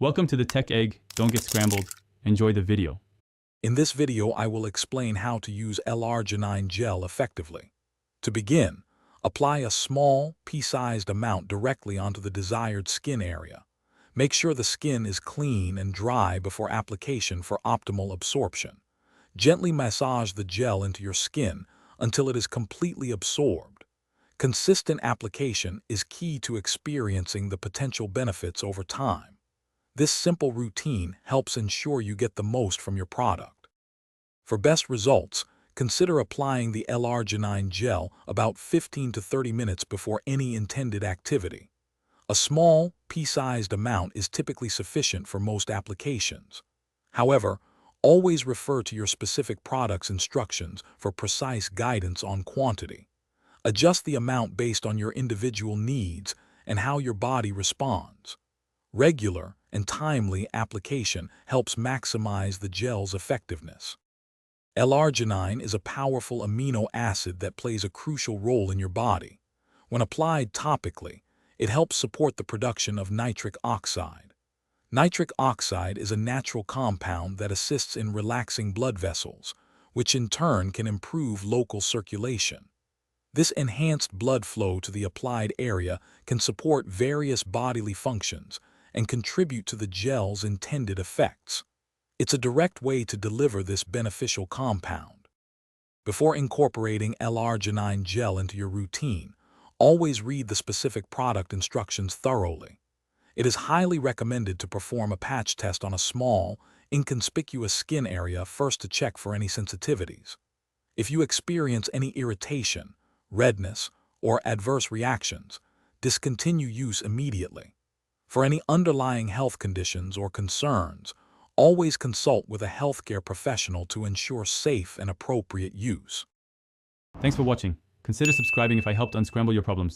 Welcome to the Tech Egg. Don't get scrambled. Enjoy the video. In this video, I will explain how to use L-Arginine gel effectively. To begin, apply a small, pea-sized amount directly onto the desired skin area. Make sure the skin is clean and dry before application for optimal absorption. Gently massage the gel into your skin until it is completely absorbed. Consistent application is key to experiencing the potential benefits over time. This simple routine helps ensure you get the most from your product. For best results, consider applying the L-Arginine gel about 15 to 30 minutes before any intended activity. A small, pea-sized amount is typically sufficient for most applications. However, always refer to your specific product's instructions for precise guidance on quantity. Adjust the amount based on your individual needs and how your body responds. Regular and timely application helps maximize the gel's effectiveness. L-Arginine is a powerful amino acid that plays a crucial role in your body. When applied topically, it helps support the production of nitric oxide. Nitric oxide is a natural compound that assists in relaxing blood vessels, which in turn can improve local circulation. This enhanced blood flow to the applied area can support various bodily functions and contribute to the gel's intended effects. It's a direct way to deliver this beneficial compound. Before incorporating L-Arginine gel into your routine, always read the specific product instructions thoroughly. It is highly recommended to perform a patch test on a small, inconspicuous skin area first to check for any sensitivities. If you experience any irritation, redness, or adverse reactions, discontinue use immediately. For any underlying health conditions or concerns, always consult with a healthcare professional to ensure safe and appropriate use. Thanks for watching. Consider subscribing if I helped unscramble your problems.